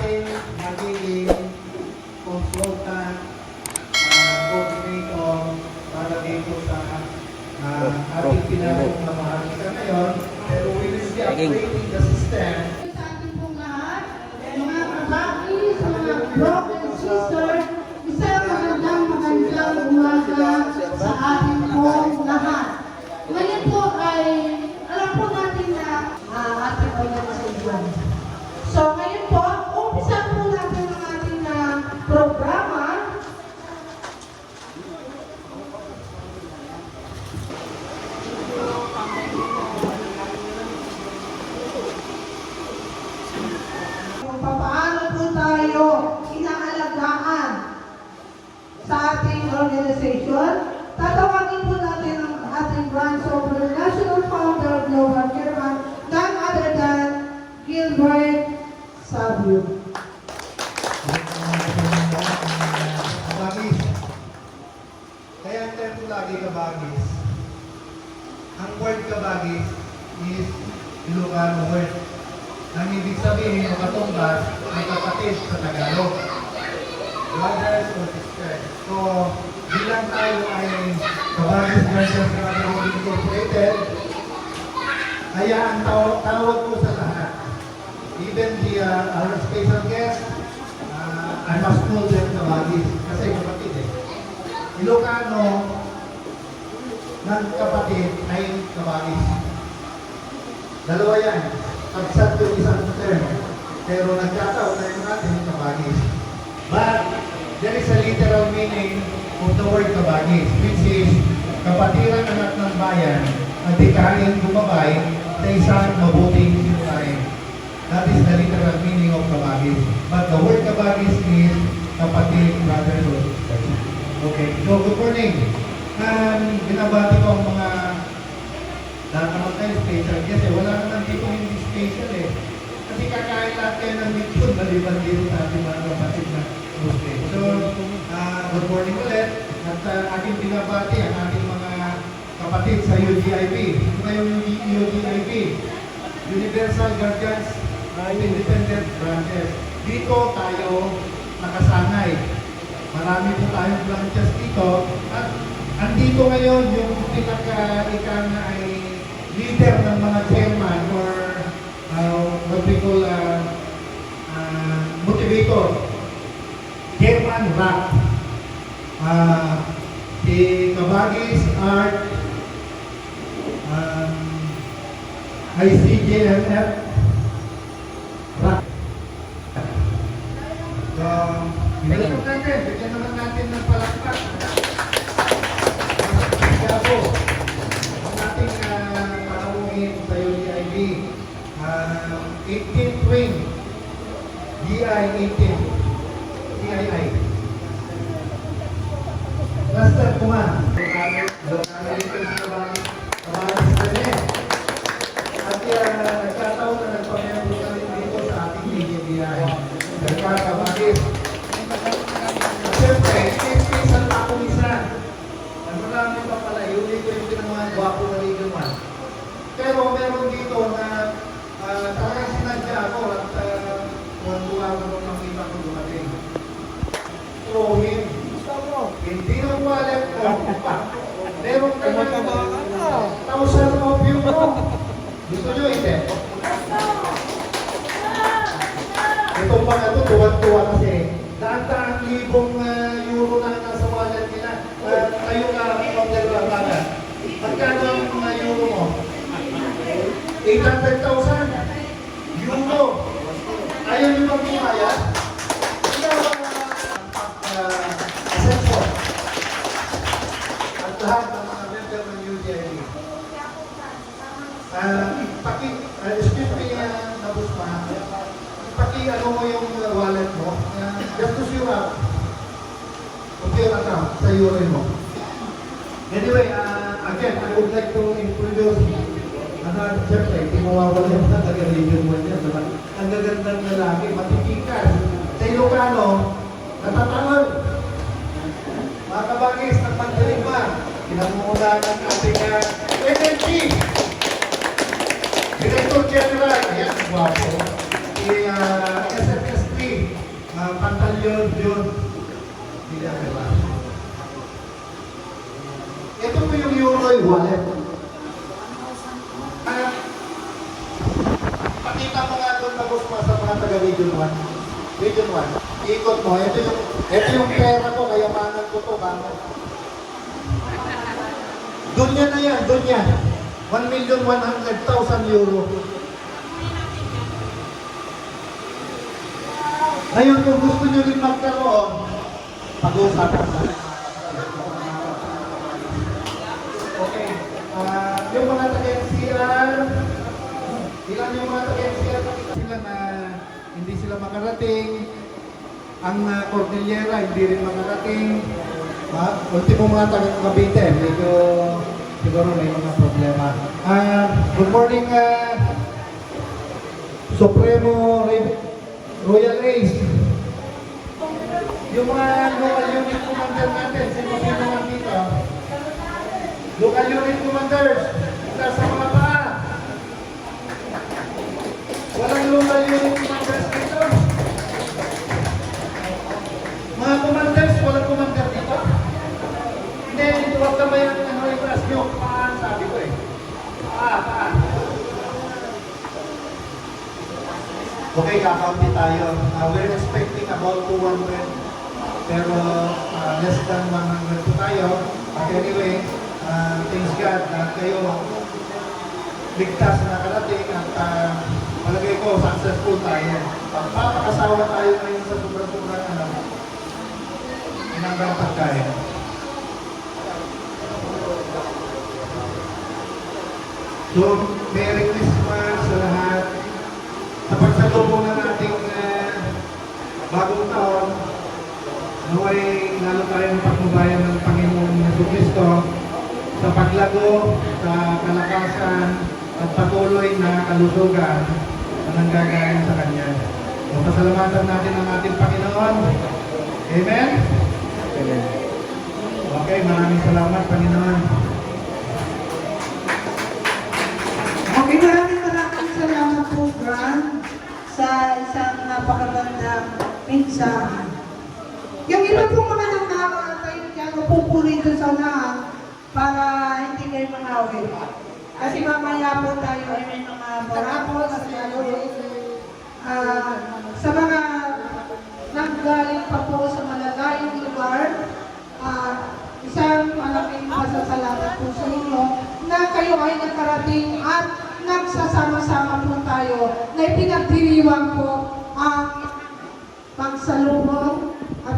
ating magiging consultant, coordinator para dito sa ating pinagong na mahalaga ngayon. Pero we will be upgrading the system. Sa ating pong lahat, mga kabakis, mga broken sister, isang magandang umaga sa ating pong lahat. Ngayon po ay, alam po natin na ating organization. So ngayon po, umpisa po natin ang ating programa. Kung paano po tayo inaalagaan sa ating organization, tatawagin po natin ang ating branch of the National Founder Global Chairman, none other than Gilbert Sabio. Kabagis. Kaya ang termo lagi kabagis. Ang word kabagis is Ilocano word. Ang ibig sabihin o katumbas ay kapatid sa Tagalog. Brothers or sisters. So, bilang tayo ay Kabagis Branches Brotherhood Incorporated, kaya ang tawag ko sa lahat. Even our special guest, I must call them Kabagis kasi kapatid eh. Ilocano ng kapatid ay Kabagis. Dalawa yan. Pagsat yung isang term. Pero nagkataon tayo natin Kabagis. But there is a literal meaning of the word Kabagis, which is kapatiran anak ng bayan at ikaling gumabay sa isang mabuting simulain. That is the literal meaning of Kabagis. But the word Kabagis is kapatid, brotherhood. Okay, so good morning. Binabati ko ang mga lahat naman tayo special guest eh. Wala naman dito hindi special eh. Kasi kakain lahat kayo ng mityon maliban dito sa ating mga kapatid na Muslim. So, good morning ulit. At aking binabati ang ating mga kapatid sa UGIP. Ito na yung UGIP. Universal Guardians Independent Branches. Dito tayo nakasanay. Marami po tayong branches dito. At andito ngayon yung pinaka-ika na ay leader ng mga chairman or what we call motivator. Chairman Rock. Si Kabagis Art, ICJMF Rock. So, welcome natin. Bigyan naman natin ng palakpak. Kaya po, ang ating panawin sa UGIB, 18th wing, GI 18, CII. Master Kuman, Lokano dito sa Kabagis na rin. At nagkataon na nagpamembro ka rin dito sa ating BGBI. Kabagis. Siyempre, special pa akong isa. Marami pa pala, yung mga gwapo na legal man. Pero meron dito na talagang sinadya ako at tuwa ko nung makita ko dumating. So, hindi na wallet ko. Meron ka na 1,000 of you mo. Gusto nyo hindi? Itong mga ito, tuwan-tuwa kasi. Daang-daang libong euro na nasa wallet nila. Kayo na pagdalabanan. Magkano ang euro mo? 800,000 euro. Ayaw nyo bang kumaya? Assessor. At lahat ng mga member ng UGIB. Excuse me, Nabus pa. Paki-ano mo yung wallet mo. Just to see up. Put your account sa euro mo. Anyway, again, I would like to introduce siyempre, hindi mawawala yung taga-region mo niya. Ang gagandang lalaki, matitikas. Sa Ilocano, natatangon. Mga Kabagis, nagpagdaling ba? Pinamumulaan ng ating NLG. Director General, ayan, guwapo. Si SFSP, June. Villanueva. Ito po yung Euroy wallet. Pakita mo nga doon na boss sa mga taga Region 1. Region 1. Ikot mo. Ito yung pera ko, kayamanan ko to. Doon yan na yan, doon yan. 1,100,000 euro. Ngayon, kung gusto nyo rin magkaroon, pag-uusapan natin. Okay. Yung mga taga-NCR, ilan yung mga taga-NCR sila na hindi sila makarating. Ang Cordillera, hindi rin makarating. Ultimo mga taga-Cavite, medyo siguro may mga problema. Good morning, Supremo Royal Ace. Yung mga local unit commander natin, sino-sino nga dito? Local unit commanders, kita sa mga paa. Walang local unit commanders dito. Mga commanders, walang commander dito. Hindi, huwag ka ba yung itaas nyo? Paan, sabi ko eh. Paan. Okay, kakaunti tayo. We're expecting about 200. Pero less than 100 po tayo. But anyway, thanks God na kayo ligtas na nakarating at palagay ko successful tayo. Papakasawa tayo ngayon sa sobrang-sobrang inanggang pagkain. So, Merry Christmas sa lahat. Sa pagsalubong ng ating bagong taon, naway lalo tayong pagmubayan ng Panginoong Jesucristo sa paglago, sa kalakasan, at patuloy na kalusugan na nanggagaling sa Kanya. So, pasalamatan natin ang ating Panginoon. Amen? Amen. Okay, maraming salamat, Panginoon. Okay, maraming salamat po, Grant, sa isang napakagandang mensahe. Yung iba pong mga nakakatay dyan, pupuli doon sa unahan para hindi kayo manawin. Kasi mamaya po tayo ay may mga barapol at sa mga nanggaling pa po sa malalayong lugar, isang malaking pasasalamat po sa inyo na kayo ay nakarating at nagsasama-sama po tayo na ipinagdiriwang po ang pagsalubong at